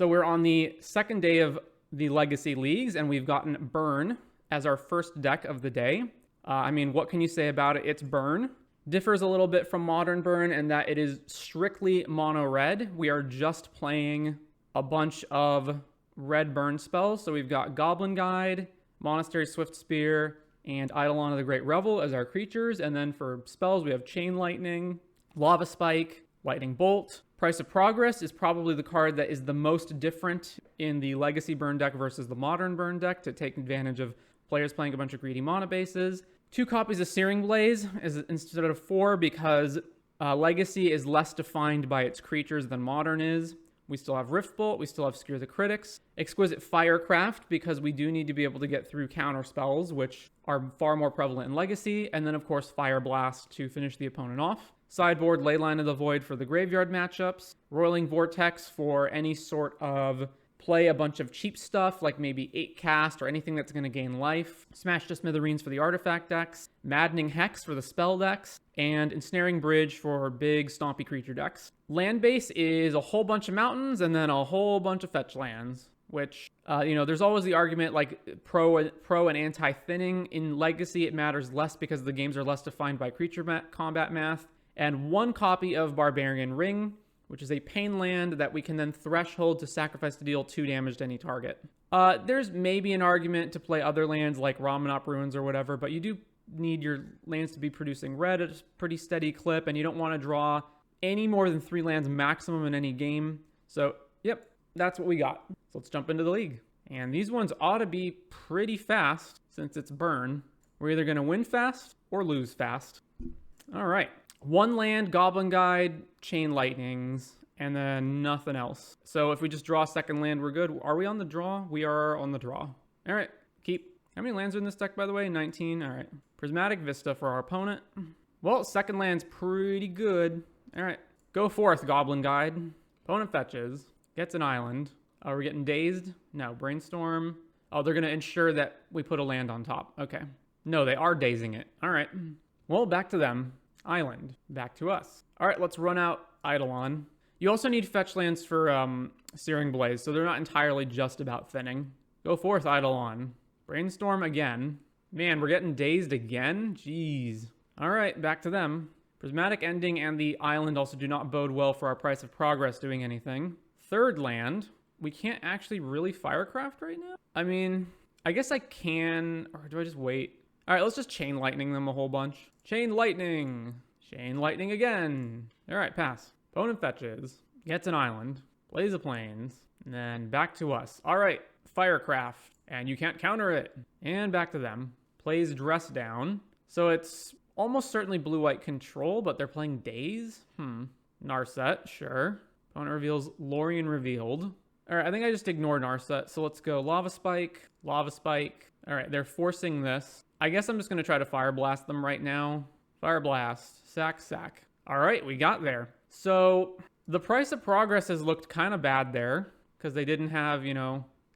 So we're on the second day of the Legacy Leagues, and we've gotten Burn as our first deck of the day. I mean, what can you say about it? It's Burn. Differs a little bit from Modern Burn in that it is strictly mono red. We are just playing a bunch of red burn spells. So we've got Goblin Guide, Monastery Swift Spear, and Eidolon of the Great Revel as our creatures. And then for spells, we have Chain Lightning, Lava Spike, Lightning Bolt. Price of Progress is probably the card that is the most different in the Legacy Burn deck versus the Modern Burn deck to take advantage of players playing a bunch of greedy mana bases. 2 copies of Searing Blaze instead of 4 because Legacy is less defined by its creatures than Modern is. We still have Rift Bolt, we still have Skewer the Critics. Exquisite Firecraft because we do need to be able to get through counter spells, which are far more prevalent in Legacy. And then, of course, Fire Blast to finish the opponent off. Sideboard, Leyline of the Void for the graveyard matchups. Roiling Vortex for any sort of play a bunch of cheap stuff, like maybe 8 cast or anything that's going to gain life. Smash to Smithereens for the artifact decks. Maddening Hex for the spell decks. And Ensnaring Bridge for big stompy creature decks. Land base is a whole bunch of mountains and then a whole bunch of fetch lands, which, there's always the argument like pro and anti-thinning. In Legacy, it matters less because the games are less defined by creature combat math. And 1 copy of Barbarian Ring, which is a pain land that we can then threshold to sacrifice to deal 2 damage to any target. There's maybe an argument to play other lands like Ramunap Ruins or whatever, but you do need your lands to be producing red at a pretty steady clip, and you don't want to draw any more than 3 lands maximum in any game. So, yep, that's what we got. So let's jump into the league. And these ones ought to be pretty fast since it's Burn. We're either going to win fast or lose fast. All right. 1 land, Goblin Guide, Chain Lightnings, and then nothing else. So if we just draw a second land, we're good. Are we on the draw? We are on the draw. All right, keep. How many lands are in this deck, by the way? 19. All right. Prismatic Vista for our opponent. Well, second land's pretty good. All right. Go forth, Goblin Guide. Opponent fetches. Gets an island. Are we getting dazed? No. Brainstorm. Oh, they're going to ensure that we put a land on top. Okay. No, they are dazing it. All right. Well, back to them. Island. Back to us. All right, let's run out Eidolon. You also need fetch lands for Searing Blaze, so they're not entirely just about thinning. Go forth, Eidolon. Brainstorm again. Man, we're getting dazed again? Jeez. All right, back to them. Prismatic Ending and the island also do not bode well for our Price of Progress doing anything. Third land. We can't actually really Firecraft right now? I mean, I guess I can, or do I just wait? All right, let's just Chain Lightning them a whole bunch. Chain Lightning. Chain Lightning again. All right, pass. Opponent fetches. Gets an island. Plays the plains. And then back to us. All right, Firecraft. And you can't counter it. And back to them. Plays Dress Down. So it's almost certainly blue-white control, but they're playing Daze? Narset, sure. Opponent reveals Lorien Revealed. All right, I think I just ignored Narset. So let's go Lava Spike. Lava Spike. All right, they're forcing this. I guess I'm just going to try to Fire Blast them right now. Fire Blast. Sack, sack. All right, we got there. So the Price of Progress has looked kind of bad there because they didn't have,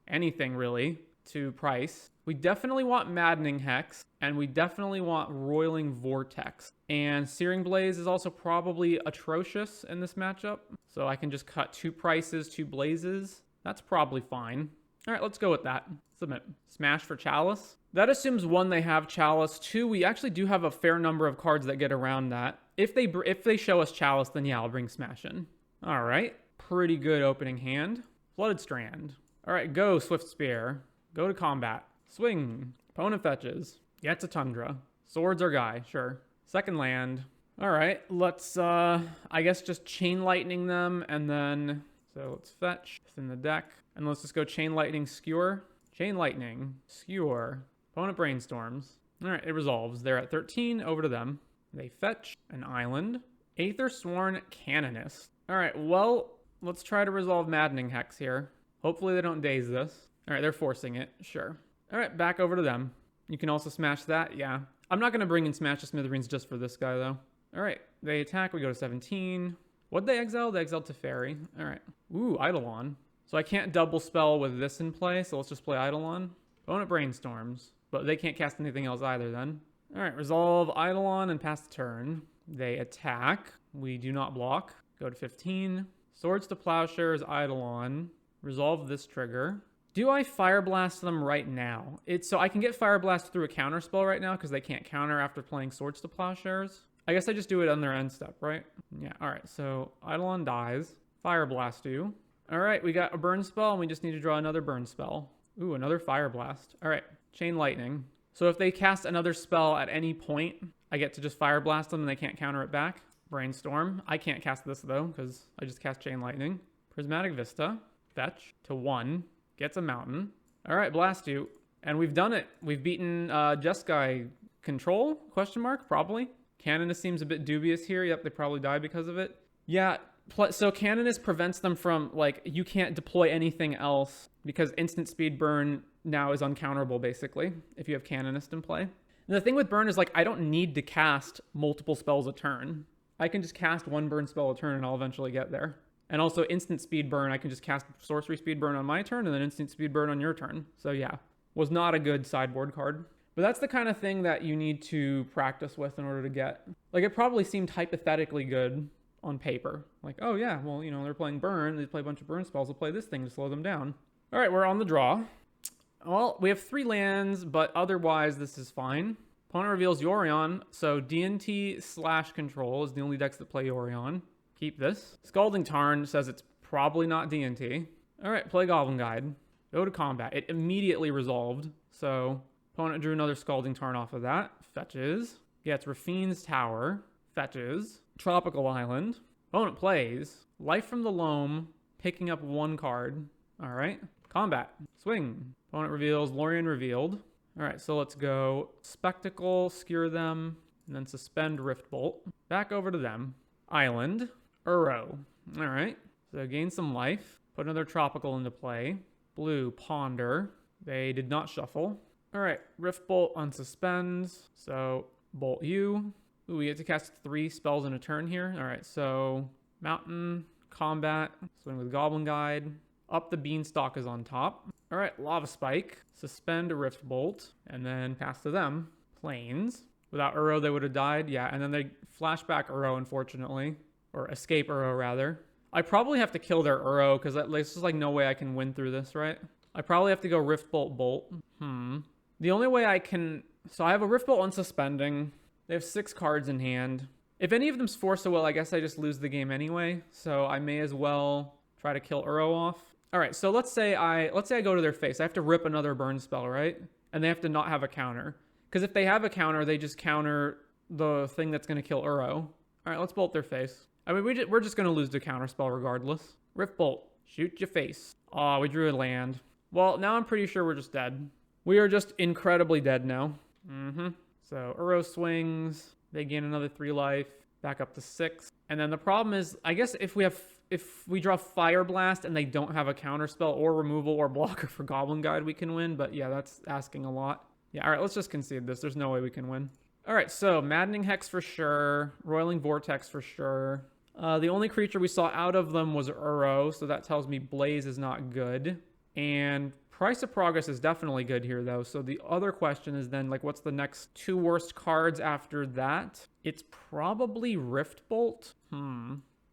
anything really to price. We definitely want Maddening Hex, and we definitely want Roiling Vortex. And Searing Blaze is also probably atrocious in this matchup. So I can just cut 2 prices, 2 blazes. That's probably fine. All right, let's go with that. Submit. Smash for Chalice. That assumes 1, they have Chalice. 2, we actually do have a fair number of cards that get around that. If they show us Chalice, then yeah, I'll bring Smash in. All right, pretty good opening hand. Flooded Strand. All right, go Swift Spear. Go to combat. Swing. Opponent fetches. Gets a Tundra. Swords our guy, sure. Second land. All right, let's, I guess just Chain Lightning them, and then, so let's fetch. It's in the deck. And let's just go Chain Lightning, Skewer. Chain Lightning, Skewer. Opponent brainstorms. All right, it resolves. They're at 13, over to them. They fetch an island. Aethersworn Canonist. All right, well, let's try to resolve Maddening Hex here. Hopefully they don't daze this. All right, they're forcing it, sure. All right, back over to them. You can also smash that, yeah. I'm not going to bring in Smash to Smithereens just for this guy, though. All right, they attack, we go to 17. What'd they exile? They exiled Teferi. All right. Ooh, Eidolon. So I can't double spell with this in play, so let's just play Eidolon. Opponent brainstorms, but they can't cast anything else either then. All right, resolve Eidolon and pass the turn. They attack. We do not block. Go to 15. Swords to Plowshares, Eidolon. Resolve this trigger. Do I Fire Blast them right now? So I can get Fire Blast through a counter spell right now because they can't counter after playing Swords to Plowshares. I guess I just do it on their end step, right? Yeah, all right. So Eidolon dies. Fire Blast you. All right, we got a burn spell, and we just need to draw another burn spell. Ooh, another Fire Blast. All right, Chain Lightning. So if they cast another spell at any point, I get to just Fire Blast them, and they can't counter it back. Brainstorm. I can't cast this, though, because I just cast Chain Lightning. Prismatic Vista. Fetch to 1. Gets a mountain. All right, Blast you. And we've done it. We've beaten Jeskai Control? Question mark? Probably. Canonist seems a bit dubious here. Yep, they probably die because of it. Yeah, so Canonist prevents them from, like, you can't deploy anything else because instant speed burn now is uncounterable, basically, if you have Canonist in play. And the thing with burn is, like, I don't need to cast multiple spells a turn. I can just cast one burn spell a turn and I'll eventually get there. And also instant speed burn, I can just cast sorcery speed burn on my turn and then instant speed burn on your turn. So yeah, was not a good sideboard card. But that's the kind of thing that you need to practice with in order to get. Like, it probably seemed hypothetically good on paper. Like, oh yeah, well, you know, they're playing burn. They play a bunch of burn spells. They'll play this thing to slow them down. All right, we're on the draw. Well, we have 3 lands, but otherwise this is fine. Opponent reveals Yorion. So D&T/Control is the only decks that play Yorion. Keep this. Scalding Tarn says it's probably not D&T. All right, play Goblin Guide. Go to combat. It immediately resolved. So opponent drew another Scalding Tarn off of that. Fetches. Gets Rafine's Tower. Fetches. Tropical Island. Opponent plays Life from the Loam, picking up 1 card. All right. Combat. Swing. Opponent reveals Lorien Revealed. All right, so let's go Spectacle, Skewer them, and then suspend Riftbolt. Back over to them. Island. Uro. All right. So gain some life. Put another tropical into play. Blue. Ponder. They did not shuffle. All right. Riftbolt unsuspends. So bolt you. Ooh, we get to cast 3 spells in a turn here. All right. So Mountain. Combat. Swing with Goblin Guide. Up the Beanstalk is on top. All right. Lava Spike. Suspend Riftbolt. And then pass to them. Plains. Without Uro, they would have died. Yeah, and then they flashback Uro, unfortunately. Or escape Uro, rather. I probably have to kill their Uro, because there's just like no way I can win through this, right? I probably have to go Riftbolt Bolt. The only way I can... So I have a Riftbolt unsuspending. They have 6 cards in hand. If any of them's Force of Will, I guess I just lose the game anyway. So I may as well try to kill Uro off. All right, so let's say I go to their face. I have to rip another burn spell, right? And they have to not have a counter. Because if they have a counter, they just counter the thing that's going to kill Uro. All right, let's bolt their face. I mean, we're just going to lose the counter spell regardless. Rift Bolt. Shoot your face. Aw, we drew a land. Well, now I'm pretty sure we're just dead. We are just incredibly dead now. So Uro swings. They gain another 3 life. Back up to 6. And then the problem is, I guess if we draw Fire Blast and they don't have a counter spell or removal or blocker for Goblin Guide, we can win. But yeah, that's asking a lot. Yeah, all right, let's just concede this. There's no way we can win. All right, so Maddening Hex for sure. Roiling Vortex for sure. The only creature we saw out of them was Uro, so that tells me Blaze is not good. And Price of Progress is definitely good here, though. So the other question is then, like, what's the next 2 worst cards after that? It's probably Riftbolt.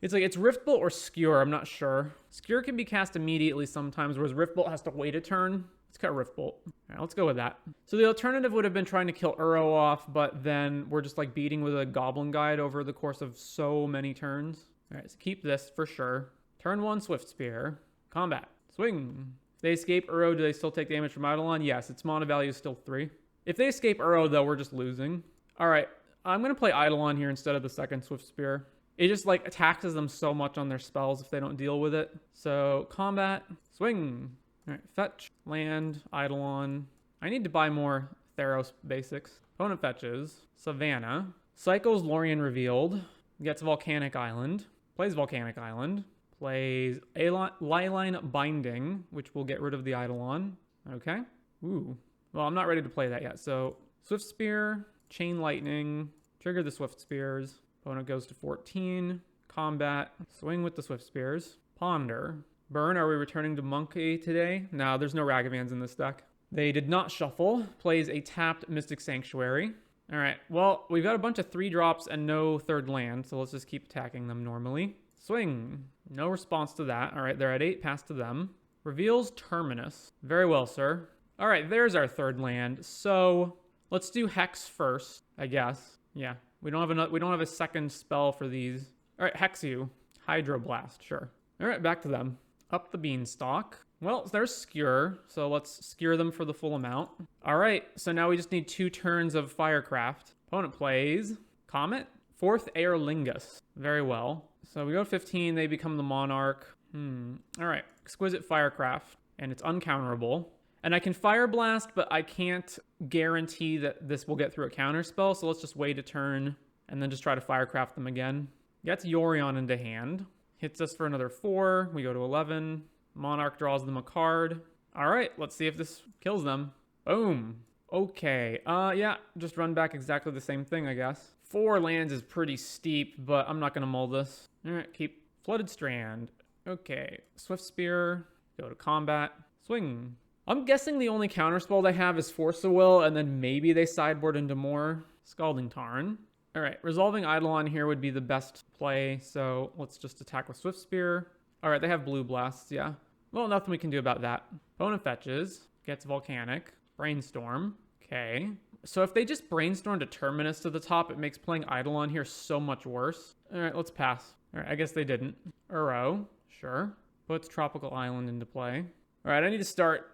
It's like, it's Riftbolt or Skewer, I'm not sure. Skewer can be cast immediately sometimes, whereas Riftbolt has to wait a turn. Let's cut Riftbolt. All right, let's go with that. So the alternative would have been trying to kill Uro off, but then we're just like beating with a Goblin Guide over the course of so many turns. All right, so keep this for sure. Turn 1, Swift Spear. Combat. Swing. If they escape Uro, do they still take damage from Eidolon? Yes, its mana value is still 3. If they escape Uro, though, we're just losing. All right, I'm going to play Eidolon here instead of the second Swift Spear. It just like taxes them so much on their spells if they don't deal with it. So combat. Swing. All right, fetch, land, Eidolon. I need to buy more Theros basics. Opponent fetches, Savannah. Cycles Lorien Revealed. Gets Volcanic Island. Plays Volcanic Island. Plays Liline Binding, which will get rid of the Eidolon. Okay. Ooh. Well, I'm not ready to play that yet. So Swift Spear, Chain Lightning, trigger the Swift Spears. Opponent goes to 14. Combat. Swing with the Swift Spears. Ponder. Burn, are we returning to Monkey today? No, there's no Ragavans in this deck. They did not shuffle. Plays a tapped Mystic Sanctuary. All right, well, we've got a bunch of 3-drops and no third land, so let's just keep attacking them normally. Swing. No response to that. All right, they're at 8, pass to them. Reveals Terminus. Very well, sir. All right, there's our third land. So let's do Hex first, I guess. Yeah, we don't have a second spell for these. All right, Hex you. Hydroblast, sure. All right, back to them. Up the beanstalk. Well, there's Skewer, so let's skewer them for the full amount. All right, so now we just need 2 turns of Firecraft. Opponent plays Comet. 4th Aerlingus. Very well. So we go 15, they become the Monarch. All right, Exquisite Firecraft, and it's uncounterable. And I can Fire Blast, but I can't guarantee that this will get through a counter spell, so let's just wait a turn and then just try to Firecraft them again. Gets Yorion into hand. Hits us for another 4. We go to 11. Monarch draws them a card. All right, let's see if this kills them. Boom. Okay, yeah, just run back exactly the same thing, I guess. 4 lands is pretty steep, but I'm not going to mull this. All right, keep Flooded Strand. Okay, Swift Spear. Go to combat. Swing. I'm guessing the only counterspell they have is Force of Will, and then maybe they sideboard into more. Scalding Tarn. All right, Resolving Eidolon here would be the best play, so let's just attack with Swift Spear. All right, they have Blue Blasts, yeah. Well, nothing we can do about that. Opponent fetches. Gets Volcanic. Brainstorm. Okay. So if they just Brainstorm to Terminus to the top, it makes playing Eidolon here so much worse. All right, let's pass. All right, I guess they didn't. Uro. Sure. Puts Tropical Island into play. All right, I need to start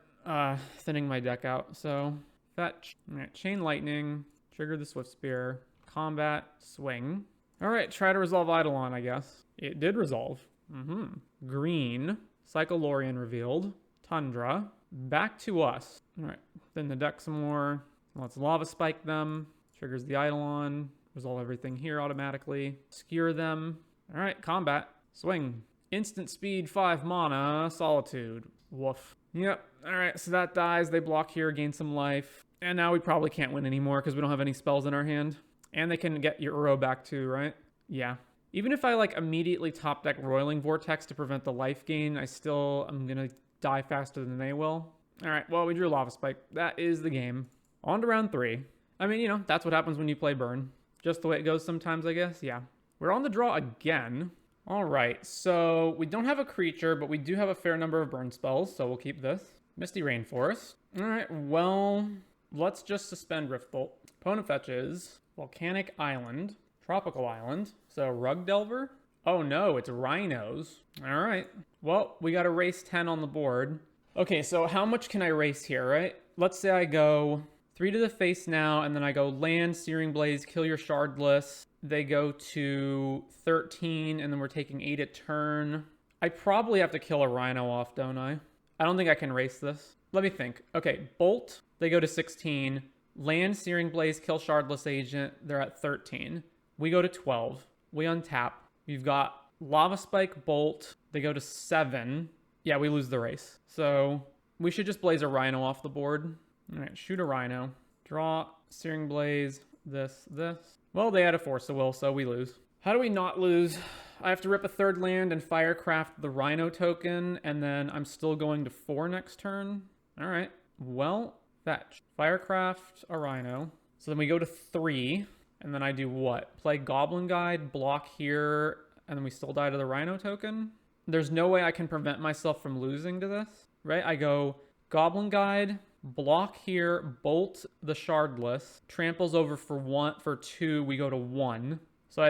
thinning my deck out. So fetch. All right, Chain Lightning. Trigger the Swift Spear. Combat. Swing. All right, try to resolve Eidolon, I guess. It did resolve. Green. Psycholorian revealed. Tundra. Back to us. All right, thin the deck some more. Let's Lava Spike them. Triggers the Eidolon. Resolve everything here automatically. Skewer them. All right, combat. Swing. Instant speed, 5 mana. Solitude. Woof. Yep. All right, so that dies. They block here, gain some life. And now we probably can't win anymore because we don't have any spells in our hand. And they can get your Uro back too, right? Yeah. Even if I like immediately top deck Roiling Vortex to prevent the life gain, I'm going to die faster than they will. All right, well, we drew Lava Spike. That is the game. On to round 3. I mean, you know, that's what happens when you play Burn. Just the way it goes sometimes, I guess. Yeah. We're on the draw again. All right, so we don't have a creature, but we do have a fair number of burn spells, so we'll keep this. Misty Rainforest. All right, well, let's just suspend Riftbolt. Opponent fetches Volcanic Island, Tropical Island, so Rug Delver. Oh no, it's Rhinos. All right, well, we got to race 10 on the board. Okay, so how much can I race here, right? Let's say I go 3 to the face now, and then I go land, Searing Blaze, kill your Shardless. They go to 13, and then we're taking 8 a turn. I probably have to kill a Rhino off, don't I? I don't think I can race this. Let me think. Okay, Bolt, they go to 16. Land, Searing Blaze, kill Shardless Agent. They're at 13. We go to 12. We untap. We've got Lava Spike, Bolt. They go to 7. Yeah, we lose the race. So we should just blaze a Rhino off the board. All right, shoot a Rhino. Draw, Searing Blaze, this. Well, they had a Force of Will, so we lose. How do we not lose? I have to rip a 3rd land and Firecraft the Rhino token, and then I'm still going to 4 next turn. All right, well, fetch. Firecraft a Rhino. So then we go to 3, and then I do what? Play Goblin Guide, block here, and then we still die to the Rhino token? There's no way I can prevent myself from losing to this, right? I go Goblin Guide, block here, Bolt the Shardless, tramples over for 2, we go to 1. So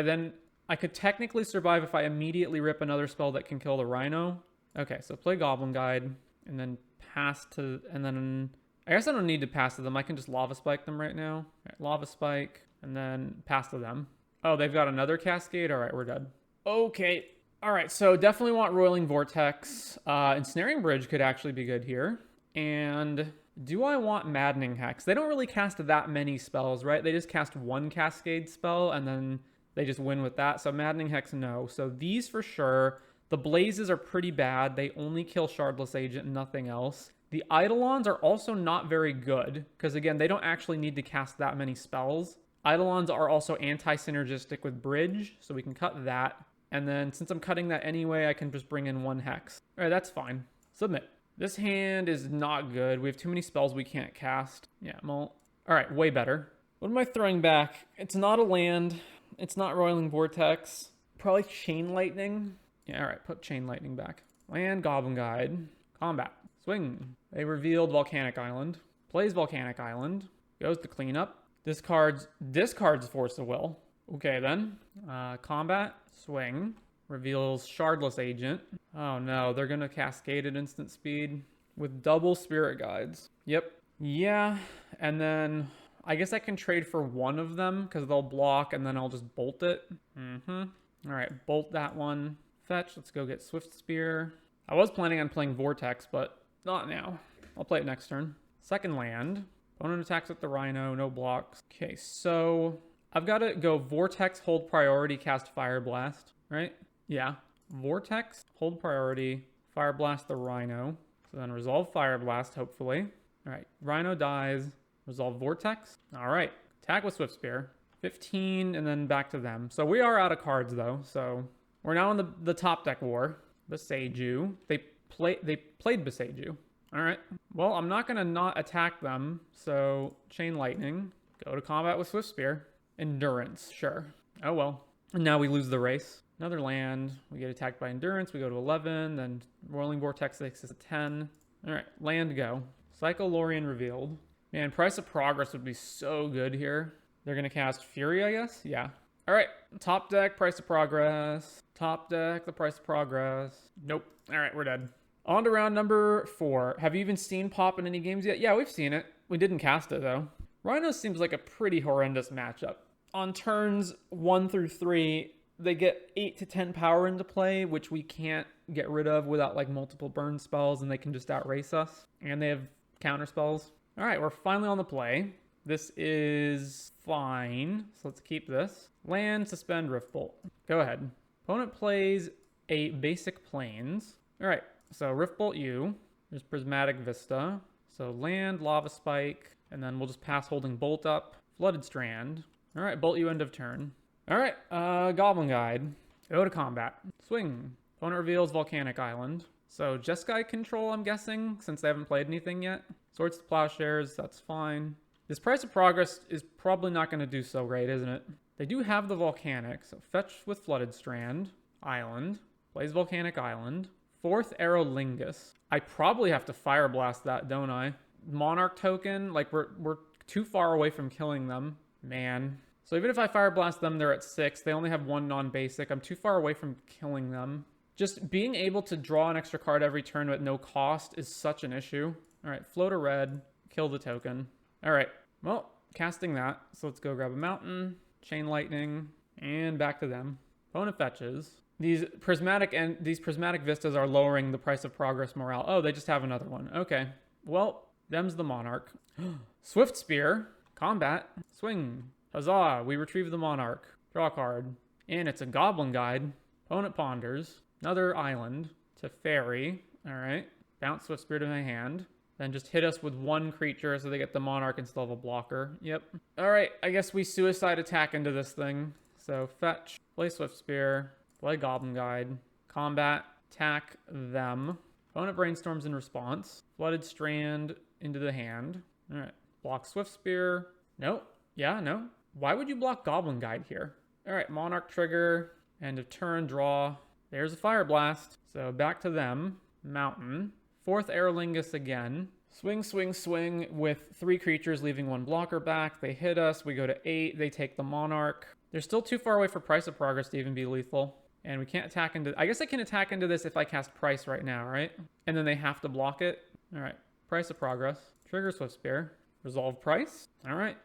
I could technically survive if I immediately rip another spell that can kill the Rhino. Okay, so play Goblin Guide, and then pass to, and then, I guess I don't need to pass to them, I can just Lava Spike them right now. All right, Lava Spike, and then pass to them. Oh, they've got another Cascade? All right, we're dead. Okay, all right, so definitely want Roiling Vortex. Ensnaring Bridge could actually be good here. And do I want Maddening Hex? They don't really cast that many spells, right? They just cast 1 Cascade spell, and then they just win with that. So Maddening Hex, no. So these for sure. The Blazes are pretty bad. They only kill Shardless Agent and nothing else. The Eidolons are also not very good, because again, they don't actually need to cast that many spells. Eidolons are also anti-synergistic with Bridge, so we can cut that. And then since I'm cutting that anyway, I can just bring in 1 Hex. All right, that's fine. Submit. This hand is not good. We have too many spells we can't cast. Yeah, well, all right, way better. What am I throwing back? It's not a land. It's not Roiling Vortex. Probably Chain Lightning. Yeah, all right, put Chain Lightning back. Land, Goblin Guide. Combat. Swing. They revealed Volcanic Island. Plays Volcanic Island. Goes to cleanup. Discards Force of Will. Okay then. Combat. Swing. Reveals Shardless Agent. Oh no, they're gonna cascade at instant speed with double Spirit Guides. Yep. Yeah, and then I guess I can trade for one of them because they'll block and then I'll just bolt it. All right, bolt that one. Fetch, let's go get Swift Spear. I was planning on playing Vortex, but not now. I'll play it next turn. Second land. Opponent attacks with the Rhino, no blocks. Okay, so I've got to go Vortex, hold priority, cast Fire Blast, right? Yeah. Vortex, hold priority, Fire Blast the Rhino. So then resolve Fire Blast, hopefully. All right, Rhino dies, resolve Vortex. All right, attack with Swift Spear. 15, and then back to them. So we are out of cards, though. So we're now in the top deck war. Beseiju. They played Beseiju. All right. Well, I'm not going to not attack them. So Chain Lightning. Go to combat with Swift Spear. Endurance. Sure. Oh, well. And now we lose the race. Another land. We get attacked by Endurance. We go to 11. Then Rolling Vortex takes us to 10. All right. Land go. Psycholorian revealed. Man, Price of Progress would be so good here. They're going to cast Fury, I guess? Yeah. All right. Top deck, Price of Progress. Top deck, the Price of Progress. Nope. All right, we're dead. On to round number 4. Have you even seen Pop in any games yet? Yeah, we've seen it. We didn't cast it, though. Rhinos seems like a pretty horrendous matchup. On turns 1 through 3, they get 8 to 10 power into play, which we can't get rid of without, like, multiple burn spells, and they can just outrace us. And they have counter spells. All right, we're finally on the play. This is fine. So let's keep this. Land, suspend, Rift Bolt. Go ahead. Opponent plays a basic plains. All right, so Rift Bolt you. There's Prismatic Vista. So land, Lava Spike, and then we'll just pass holding Bolt up. Flooded Strand. All right, Bolt you end of turn. All right, Goblin Guide. Go to combat. Swing. Opponent reveals Volcanic Island. So Jeskai Control, I'm guessing, since they haven't played anything yet. Swords to Plowshares, that's fine. This Price of Progress is probably not going to do so great, isn't it? They do have the Volcanic, so fetch with Flooded Strand. Island. Plays Volcanic Island. 4th Aerolingus. I probably have to Fire Blast that, don't I? Monarch token, like we're too far away from killing them. Man. So even if I Fire Blast them, they're at 6. They only have 1 non-basic. I'm too far away from killing them. Just being able to draw an extra card every turn at no cost is such an issue. All right, float a red, kill the token. All right, well, casting that. So let's go grab a mountain, Chain Lightning, and back to them. Opponent fetches. These prismatic vistas are lowering the Price of Progress morale. Oh, they just have another one. Okay, well, them's the Monarch. Swift Spear, combat, swing. Huzzah, we retrieve the Monarch. Draw a card. And it's a Goblin Guide. Opponent ponders. Another island to Fairy. All right. Bounce Swift Spear to my hand. Then just hit us with 1 creature so they get the Monarch and still have a blocker. Yep. All right. I guess we suicide attack into this thing. So fetch, play Swift Spear, play Goblin Guide, combat, attack them. Opponent brainstorms in response. Flooded Strand into the hand. All right. Block Swift Spear. Nope. Yeah, no. Why would you block Goblin Guide here? All right. Monarch trigger. End of turn, draw. There's a Fire Blast. So back to them. Mountain. 4th Aerolingus again. Swing, swing, swing with 3 creatures, leaving 1 blocker back. They hit us. We go to 8. They take the Monarch. They're still too far away for Price of Progress to even be lethal. And we can't attack into... I guess I can attack into this if I cast Price right now, right? And then they have to block it. All right. Price of Progress. Trigger Swift Spear. Resolve Price. All right.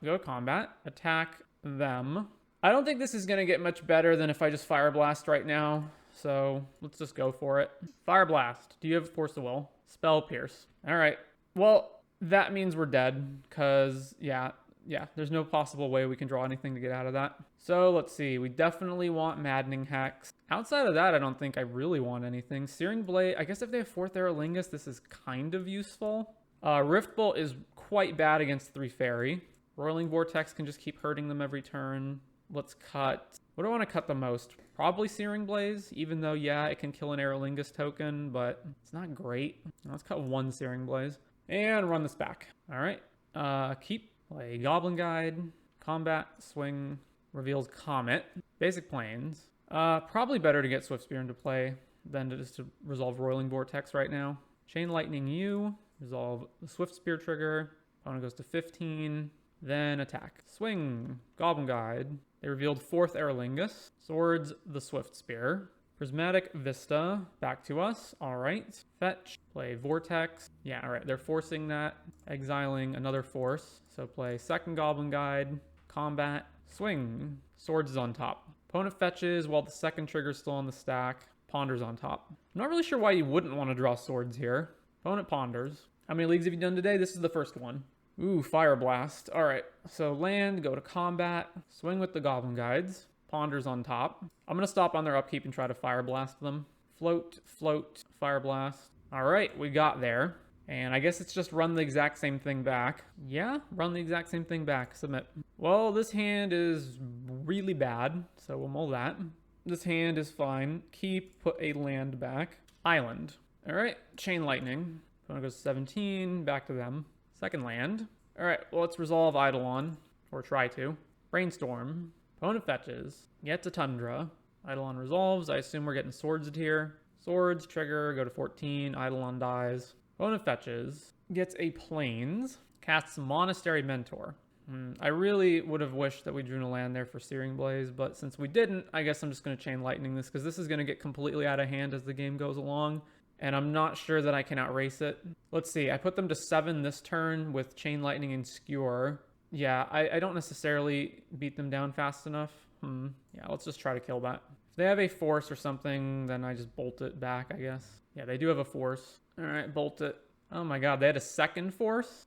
Go to combat. Attack them. I don't think this is going to get much better than if I just Fire Blast right now. So let's just go for it. Fire Blast. Do you have Force of Will? Spell Pierce. All right. Well, that means we're dead because, yeah, there's no possible way we can draw anything to get out of that. So let's see. We definitely want Maddening Hex. Outside of that, I don't think I really want anything. Searing Blade. I guess if they have 4th Aerolingus, this is kind of useful. Rift Bolt is quite bad against 3 Fairy. Roiling Vortex can just keep hurting them every turn. Let's cut. What do I want to cut the most? Probably Searing Blaze, even though, yeah, it can kill an Aerolingus token, but it's not great. Let's cut 1 Searing Blaze. And run this back. All right. Keep. Play Goblin Guide. Combat. Swing. Reveals Comet. Basic Plains. Probably better to get Swift Spear into play than just to resolve Roiling Vortex right now. Chain Lightning you, resolve the Swift Spear trigger. Opponent goes to 15, then attack. Swing, Goblin Guide. They revealed 4th Aerlingus. Swords the Swift Spear. Prismatic Vista, back to us. All right. Fetch, play Vortex. Yeah, all right, they're forcing that. Exiling another force. So play 2nd Goblin Guide, combat, swing. Swords is on top. Opponent fetches while the 2nd trigger is still on the stack. Ponders on top. I'm not really sure why you wouldn't want to draw swords here. Opponent ponders. How many leagues have you done today? This is the first one. Ooh, Fire Blast. All right, so land, go to combat, swing with the Goblin Guides. Ponders on top. I'm going to stop on their upkeep and try to Fire Blast them. Float, float, Fire Blast. All right, we got there. And I guess it's just run the exact same thing back. Yeah, run the exact same thing back. Submit. Well, this hand is really bad, so we'll mull that. This hand is fine. Keep, put a land back. Island. All right, Chain Lightning. Opponent goes 17, back to them. 2nd land. All right, well, let's resolve Eidolon, or try to. Brainstorm. Opponent fetches. Get to Tundra. Eidolon resolves. I assume we're getting swords here. Swords, trigger, go to 14. Eidolon dies. Opponent fetches. Gets a Plains. Casts Monastery Mentor. I really would have wished that we drew a land there for Searing Blaze, but since we didn't, I guess I'm just going to Chain Lightning this, because this is going to get completely out of hand as the game goes along, and I'm not sure that I can outrace it. Let's see, I put them to 7 this turn with Chain Lightning and Skewer. Yeah, I don't necessarily beat them down fast enough. Yeah, let's just try to kill that. If they have a force or something, then I just bolt it back, I guess. Yeah, they do have a force. All right, bolt it. Oh my god, they had a 2nd force?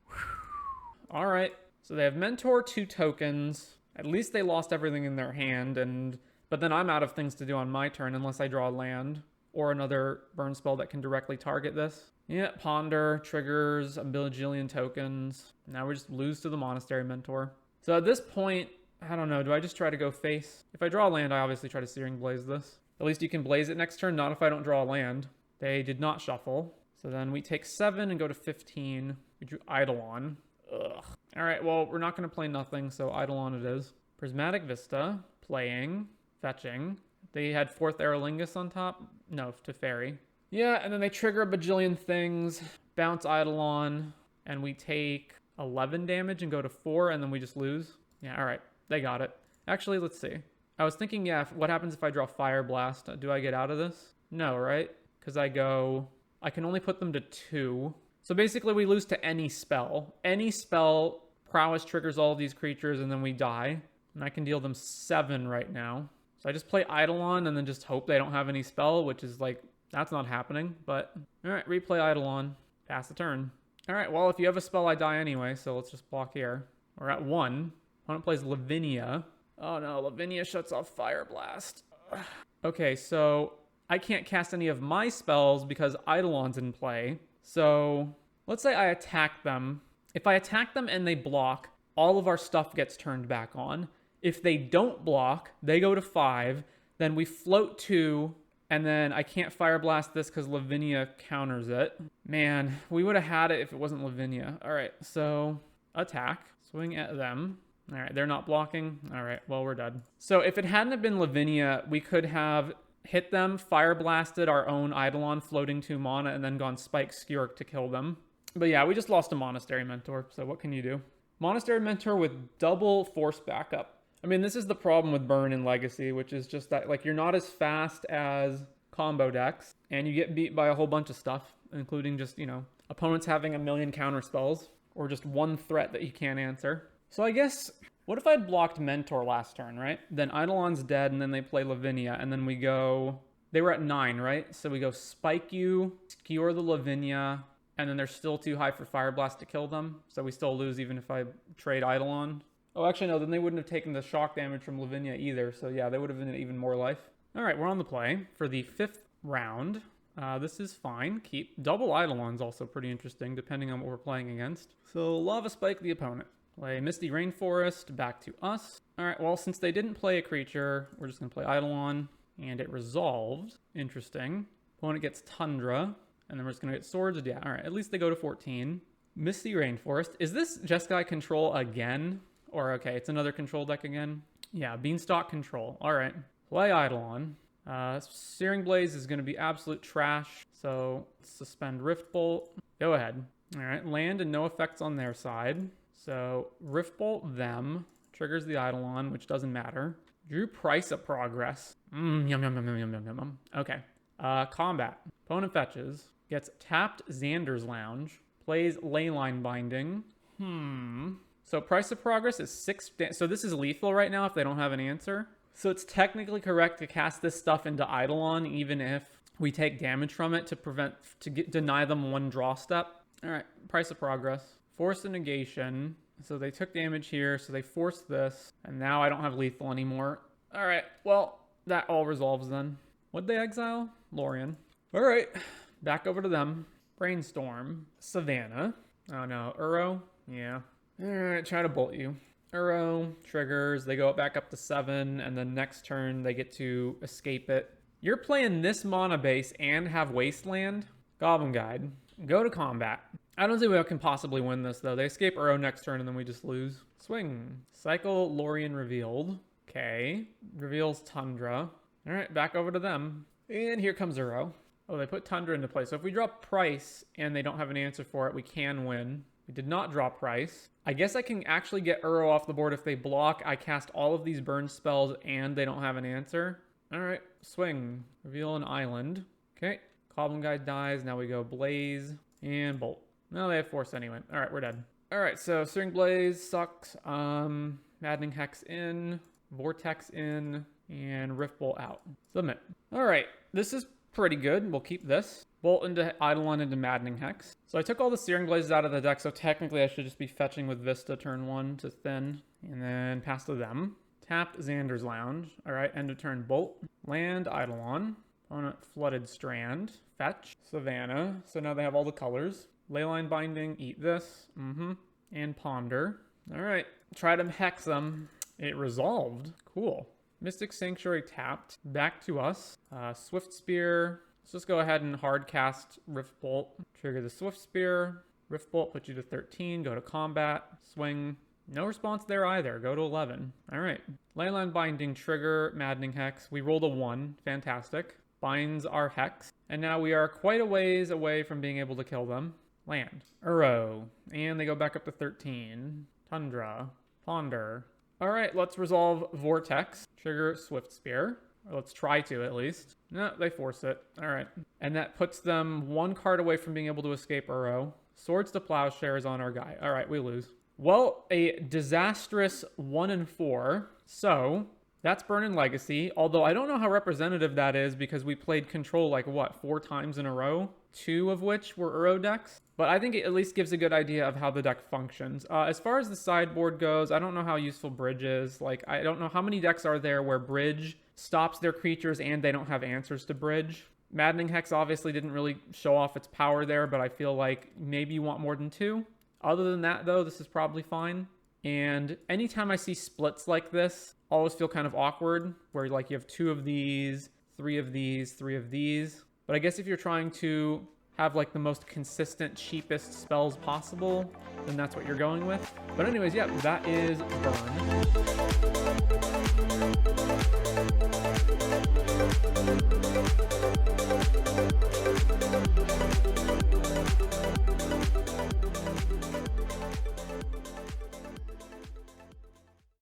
All right. So they have Mentor, 2 tokens. At least they lost everything in their hand, but then I'm out of things to do on my turn unless I draw a land or another burn spell that can directly target this. Yeah, Ponder, triggers, a bajillion tokens. Now we just lose to the Monastery Mentor. So at this point, I don't know, do I just try to go face? If I draw a land, I obviously try to Searing Blaze this. At least you can blaze it next turn, not if I don't draw a land. They did not shuffle. So then we take 7 and go to 15. We drew Eidolon. Ugh. All right, well, we're not going to play nothing, so Eidolon it is. Prismatic Vista, playing, fetching. They had 4th Aerlingus on top. No, to Fairy. Yeah, and then they trigger a bajillion things, bounce Eidolon, and we take 11 damage and go to 4, and then we just lose. Yeah, all right, they got it. Actually, let's see. I was thinking, yeah, what happens if I draw Fire Blast? Do I get out of this? No, right? Because I can only put them to 2. So basically we lose to any spell. Any spell, prowess triggers all of these creatures, and then we die. And I can deal them 7 right now. So I just play Eidolon and then just hope they don't have any spell, which is like, that's not happening. But, all right, replay Eidolon. Pass the turn. All right, well, if you have a spell, I die anyway, so let's just block here. We're at 1. Opponent plays Lavinia. Oh no, Lavinia shuts off Fire Blast. Okay, so I can't cast any of my spells because Eidolon's in play. So let's say I attack them. If I attack them and they block, all of our stuff gets turned back on. If they don't block, they go to 5. Then we float 2, and then I can't Fire Blast this because Lavinia counters it. Man, we would have had it if it wasn't Lavinia. All right, so attack. Swing at them. All right, they're not blocking. All right, well, we're dead. So if it hadn't have been Lavinia, we could have hit them, Fire Blasted our own Eidolon floating 2 mana, and then gone Spike Skewer to kill them. But yeah, we just lost a Monastery Mentor, so what can you do? Monastery Mentor with double force backup. I mean, this is the problem with Burn in Legacy, which is just that, like, you're not as fast as combo decks, and you get beat by a whole bunch of stuff, including just, you know, opponents having a million counter spells, or just one threat that you can't answer. So I guess, what if I'd blocked Mentor last turn, right? Then Eidolon's dead, and then they play Lavinia, and then we go... They were at 9, right? So we go Spike you, Skewer the Lavinia, and then they're still too high for Fire Blast to kill them, so we still lose even if I trade Eidolon. Oh, actually, no, then they wouldn't have taken the shock damage from Lavinia either, so yeah, they would have been even more life. All right, we're on the play for the 5th round. This is fine. Keep. Double Eidolon's also pretty interesting, depending on what we're playing against. So Lava Spike the opponent. Play Misty Rainforest, back to us. All right, well, since they didn't play a creature, we're just going to play Eidolon, and it resolved. Interesting. Opponent gets Tundra, and then we're just going to get Swords. Yeah, all right, at least they go to 14. Misty Rainforest. Is this Jeskai Control again? Or, okay, it's another control deck again. Yeah, Beanstalk Control. All right. Play Eidolon. Searing Blaze is going to be absolute trash. So suspend Rift Bolt. Go ahead. All right, land and no effects on their side. So Rift Bolt them. Triggers the Eidolon, which doesn't matter. Drew Price of Progress. Yum, yum, yum, yum, yum, yum, yum. Okay. Combat. Opponent fetches. Gets tapped Xander's Lounge. Plays Leyline Binding. So Price of Progress is 6. So this is lethal right now if they don't have an answer. So it's technically correct to cast this stuff into Eidolon even if we take damage from it deny them 1 draw step. All right, Price of Progress. Force a negation. So they took damage here, so they forced this, and now I don't have lethal anymore. All right, well, that all resolves then. What'd they exile? Lorien. All right, back over to them. Brainstorm. Savannah. Oh no, Uro? Yeah. All right, try to bolt you. Uro, triggers, they go back up to 7, and then next turn they get to escape it. You're playing this mana base and have Wasteland? Goblin Guide. Go to combat. I don't think we can possibly win this, though. They escape Uro next turn, and then we just lose. Swing. Cycle Lorien revealed. Okay. Reveals Tundra. All right, back over to them. And here comes Uro. Oh, they put Tundra into play. So if we drop Price and they don't have an answer for it, we can win. We did not draw Price. I guess I can actually get Uro off the board if they block. I cast all of these burn spells and they don't have an answer. All right, swing. Reveal an island. Okay, Goblin Guide dies. Now we go Blaze and Bolt. No, they have Force anyway. All right, we're dead. All right, so Searing Blaze sucks. Maddening Hex in, Vortex in, and Rift Bolt out. Submit. All right, this is pretty good. We'll keep this. Bolt into Eidolon into Maddening Hex. So I took all the Searing Blazes out of the deck, so technically I should just be fetching with Vista turn 1 to thin, and then pass to them. Tapped Xander's Lounge. All right, end of turn Bolt. Land Eidolon. Opponent Flooded Strand. Fetch. Savannah. So now they have all the colors. Leyline Binding, eat this. And Ponder. All right, try to hex them. It resolved. Cool. Mystic Sanctuary tapped. Back to us. Swift Spear. Let's just go ahead and hard cast Rift Bolt. Trigger the Swift Spear. Rift Bolt puts you to 13. Go to combat. Swing. No response there either. Go to 11. All right. Leyline Binding, trigger, Maddening Hex. We rolled a 1. Fantastic. Binds our Hex. And now we are quite a ways away from being able to kill them. Land. Uro. And they go back up to 13. Tundra. Ponder. All right, let's resolve Vortex. Trigger Swift Spear. Or let's try to, at least. No, they force it. All right. And that puts them 1 card away from being able to escape Uro. Swords to Plowshares on our guy. All right, we lose. Well, a disastrous 1-4. So that's Burn and Legacy. Although I don't know how representative that is because we played Control like, what, 4 times in a row? 2 of which were Uro decks. But I think it at least gives a good idea of how the deck functions. As far as the sideboard goes, I don't know how useful Bridge is. Like, I don't know how many decks are there where Bridge stops their creatures and they don't have answers to Bridge. Maddening Hex obviously didn't really show off its power there, but I feel like maybe you want more than 2. Other than that, though, this is probably fine. And anytime I see splits like this, I always feel kind of awkward, where like you have 2 of these, 3 of these, 3 of these. But I guess if you're trying to have like the most consistent, cheapest spells possible, then that's what you're going with. But anyways, yeah, that is Burn.